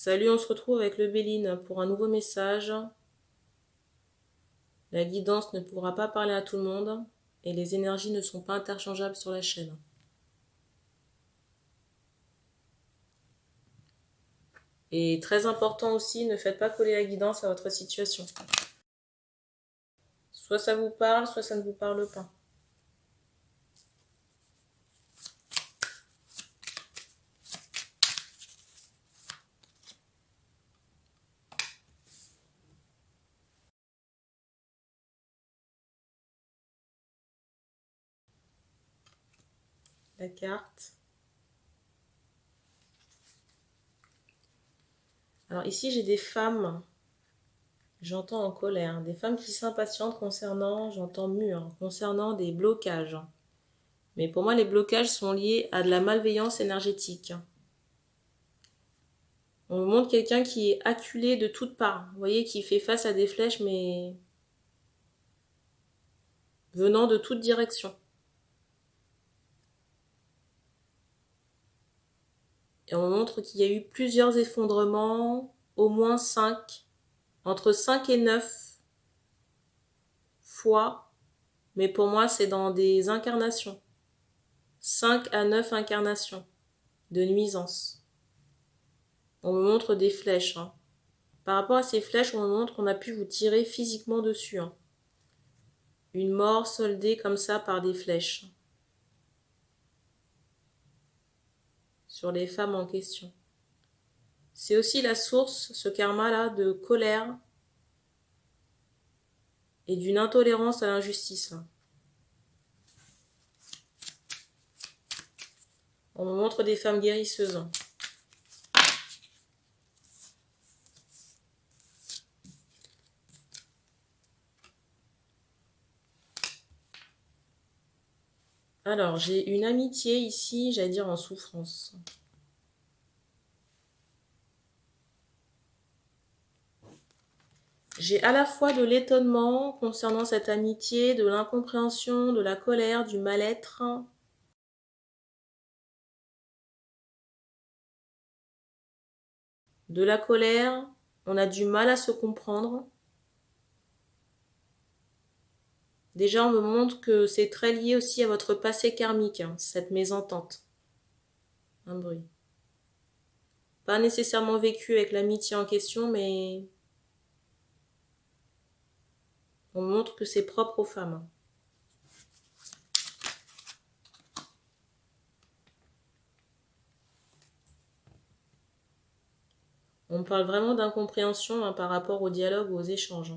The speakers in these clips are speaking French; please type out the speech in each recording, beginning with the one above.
Salut, on se retrouve avec le Béline pour un nouveau message. La guidance ne pourra pas parler à tout le monde et les énergies ne sont pas interchangeables sur la chaîne. Et très important aussi, ne faites pas coller la guidance à votre situation. Soit ça vous parle, soit ça ne vous parle pas. La carte. Alors ici, j'ai des femmes, j'entends en colère, des femmes qui s'impatientent concernant, j'entends mur, concernant des blocages. Mais pour moi, les blocages sont liés à de la malveillance énergétique. On me montre quelqu'un qui est acculé de toutes parts. Vous voyez, qui fait face à des flèches, mais venant de toutes directions. Et on me montre qu'il y a eu plusieurs effondrements, au moins 5, entre 5 et 9 fois. Mais pour moi, c'est dans des incarnations. 5 à 9 incarnations de nuisance. On me montre des flèches. Par rapport à ces flèches, on me montre qu'on a pu vous tirer physiquement dessus. Une mort soldée comme ça par des flèches. Sur les femmes en question. C'est aussi la source, ce karma-là, de colère et d'une intolérance à l'injustice. On me montre des femmes guérisseuses. Alors, j'ai une amitié ici, j'allais dire en souffrance. J'ai à la fois de l'étonnement concernant cette amitié, de l'incompréhension, de la colère, du mal-être. De la colère, on a du mal à se comprendre. Déjà, on me montre que c'est très lié aussi à votre passé karmique, cette mésentente. Un bruit. Pas nécessairement vécu avec l'amitié en question, mais on me montre que c'est propre aux femmes. On me parle vraiment d'incompréhension par rapport au dialogue ou aux échanges.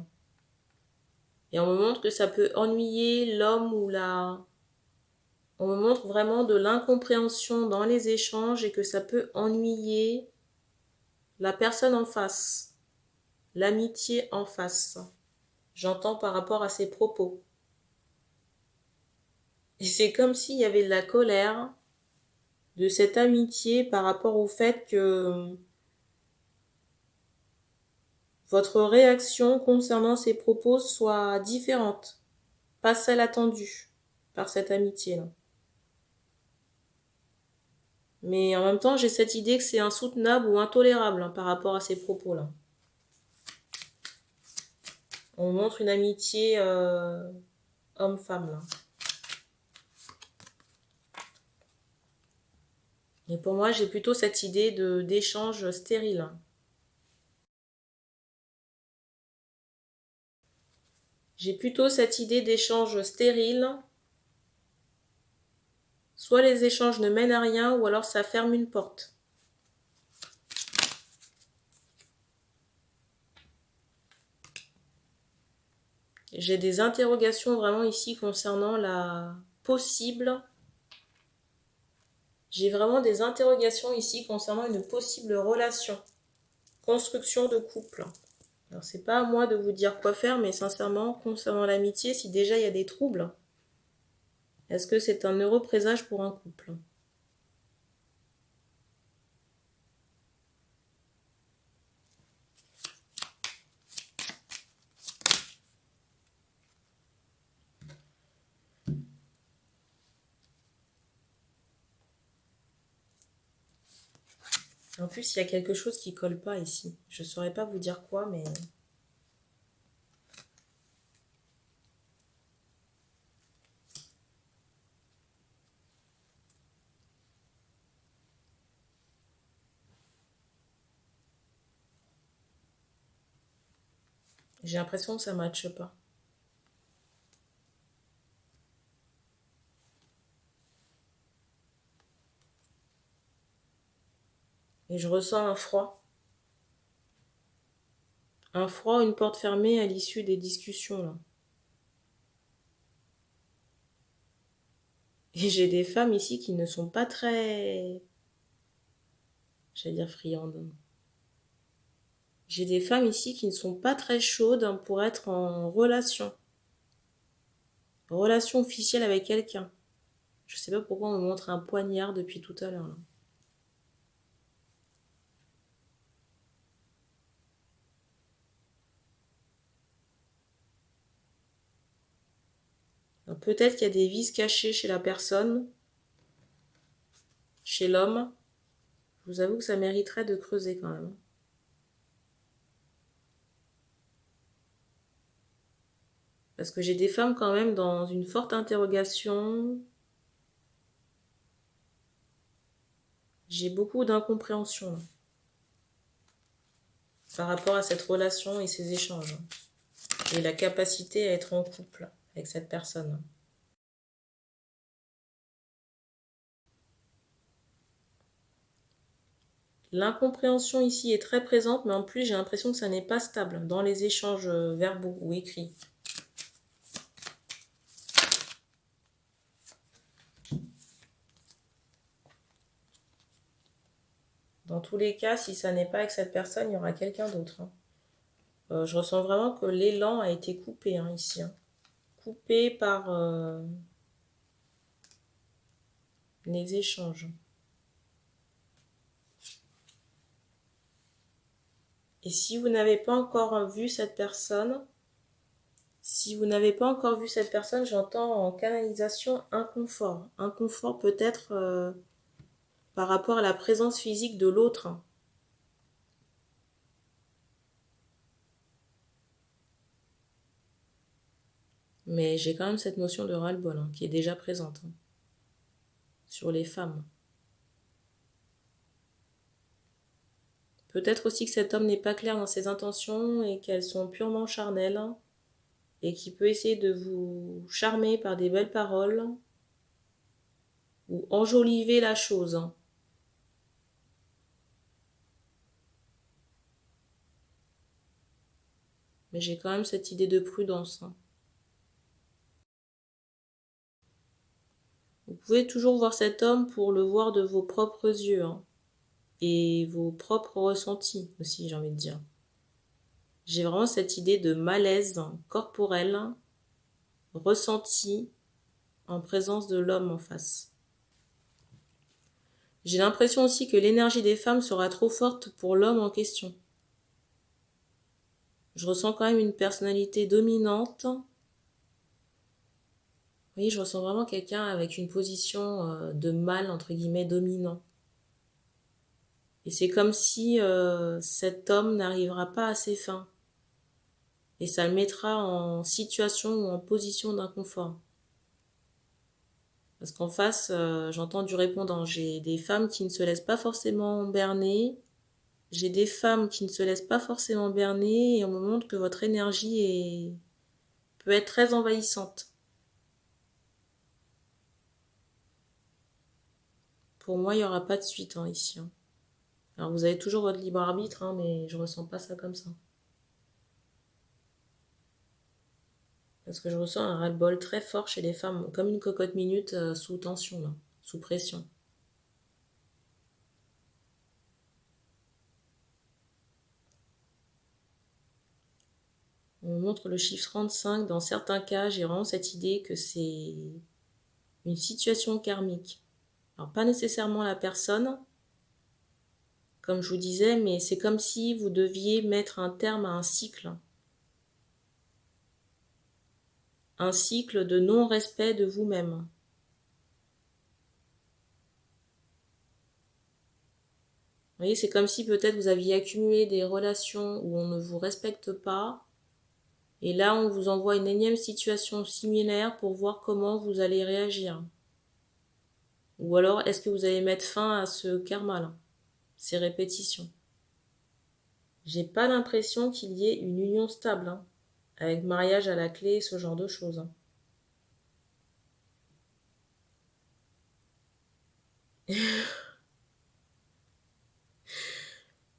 Et on me montre que ça peut ennuyer l'homme ou la... On me montre vraiment de l'incompréhension dans les échanges et que ça peut ennuyer la personne en face, l'amitié en face. J'entends par rapport à ses propos. Et c'est comme s'il y avait de la colère de cette amitié par rapport au fait que votre réaction concernant ses propos soit différente, pas celle attendue par cette amitié-là. Mais en même temps, j'ai cette idée que c'est insoutenable ou intolérable par rapport à ces propos-là. On montre une amitié homme-femme, là. Et pour moi, j'ai plutôt cette idée d'échange stérile. J'ai plutôt cette idée d'échange stérile. Soit les échanges ne mènent à rien, ou alors ça ferme une porte. J'ai des interrogations vraiment ici concernant la possible... J'ai vraiment des interrogations ici concernant une possible relation. Construction de couple. Alors c'est pas à moi de vous dire quoi faire, mais sincèrement, concernant l'amitié, si déjà il y a des troubles, est-ce que c'est un heureux présage pour un couple ? En plus, il y a quelque chose qui colle pas ici. Je ne saurais pas vous dire quoi, mais... J'ai l'impression que ça ne matche pas. Et je ressens un froid. Un froid, une porte fermée à l'issue des discussions, là. Et j'ai des femmes ici qui ne sont pas très... J'allais dire friandes. J'ai des femmes ici qui ne sont pas très chaudes pour être en relation. Relation officielle avec quelqu'un. Je sais pas pourquoi on me montre un poignard depuis tout à l'heure, là. Peut-être qu'il y a des vices cachés chez la personne, chez l'homme. Je vous avoue que ça mériterait de creuser quand même. Parce que j'ai des femmes quand même dans une forte interrogation. J'ai beaucoup d'incompréhension par rapport à cette relation et ces échanges. Et la capacité à être en couple avec cette personne. L'incompréhension ici est très présente, mais en plus j'ai l'impression que ça n'est pas stable dans les échanges verbaux ou écrits. Dans tous les cas, si ça n'est pas avec cette personne, il y aura quelqu'un d'autre. Je ressens vraiment que l'élan a été coupé ici. Coupé par les échanges. Et si vous n'avez pas encore vu cette personne, j'entends en canalisation inconfort. Inconfort peut-être par rapport à la présence physique de l'autre. Mais j'ai quand même cette notion de ras-le-bol qui est déjà présente sur les femmes. Peut-être aussi que cet homme n'est pas clair dans ses intentions et qu'elles sont purement charnelles et qu'il peut essayer de vous charmer par des belles paroles ou enjoliver la chose. Mais j'ai quand même cette idée de prudence. Vous pouvez toujours voir cet homme pour le voir de vos propres yeux et vos propres ressentis aussi, j'ai envie de dire. J'ai vraiment cette idée de malaise corporel ressenti en présence de l'homme en face. J'ai l'impression aussi que l'énergie des femmes sera trop forte pour l'homme en question. Je ressens quand même une personnalité dominante. Oui, je ressens vraiment quelqu'un avec une position de mâle, entre guillemets, dominant. Et c'est comme si cet homme n'arrivera pas à ses fins. Et ça le mettra en situation ou en position d'inconfort. Parce qu'en face, j'entends du répondant. J'ai des femmes qui ne se laissent pas forcément berner. J'ai des femmes qui ne se laissent pas forcément berner et on me montre que votre énergie peut être très envahissante. Pour moi, il n'y aura pas de suite ici. Alors vous avez toujours votre libre arbitre, mais je ressens pas ça comme ça. Parce que je ressens un ras-le-bol très fort chez les femmes, comme une cocotte minute sous tension, là, sous pression. On me montre le chiffre 35. Dans certains cas, j'ai vraiment cette idée que c'est une situation karmique. Alors pas nécessairement la personne, comme je vous disais, mais c'est comme si vous deviez mettre un terme à un cycle. Un cycle de non-respect de vous-même. voyez, c'est comme si peut-être vous aviez accumulé des relations où on ne vous respecte pas. Et là, on vous envoie une énième situation similaire pour voir comment vous allez réagir. Ou alors, est-ce que vous allez mettre fin à ce karma-là, ces répétitions? J'ai pas l'impression qu'il y ait une union stable, hein, avec mariage à la clé, ce genre de choses. Hein.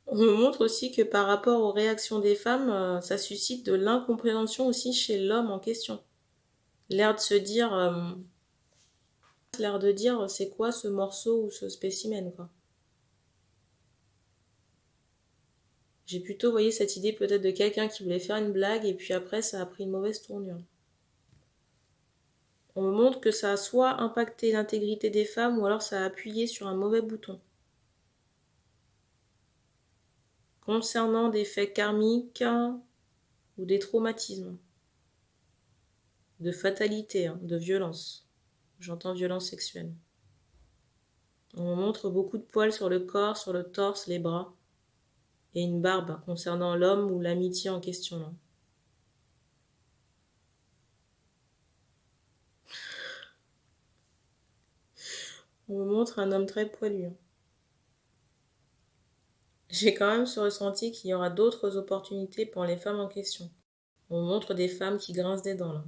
On me montre aussi que par rapport aux réactions des femmes, ça suscite de l'incompréhension aussi chez l'homme en question. L'air de se dire, c'est quoi ce morceau ou ce spécimen, quoi. J'ai plutôt, voyé cette idée peut-être de quelqu'un qui voulait faire une blague et puis après ça a pris une mauvaise tournure. On me montre que ça a soit impacté l'intégrité des femmes ou alors ça a appuyé sur un mauvais bouton. Concernant des faits karmiques ou des traumatismes, de fatalité, hein, de violence. J'entends violence sexuelle. On me montre beaucoup de poils sur le corps, sur le torse, les bras, et une barbe concernant l'homme ou l'amitié en question. Là. On me montre un homme très poilu. J'ai quand même ce ressenti qu'il y aura d'autres opportunités pour les femmes en question. On me montre des femmes qui grincent des dents là.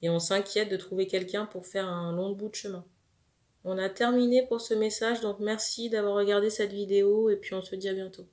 Et on s'inquiète de trouver quelqu'un pour faire un long bout de chemin. On a terminé pour ce message, donc merci d'avoir regardé cette vidéo et puis on se dit à bientôt.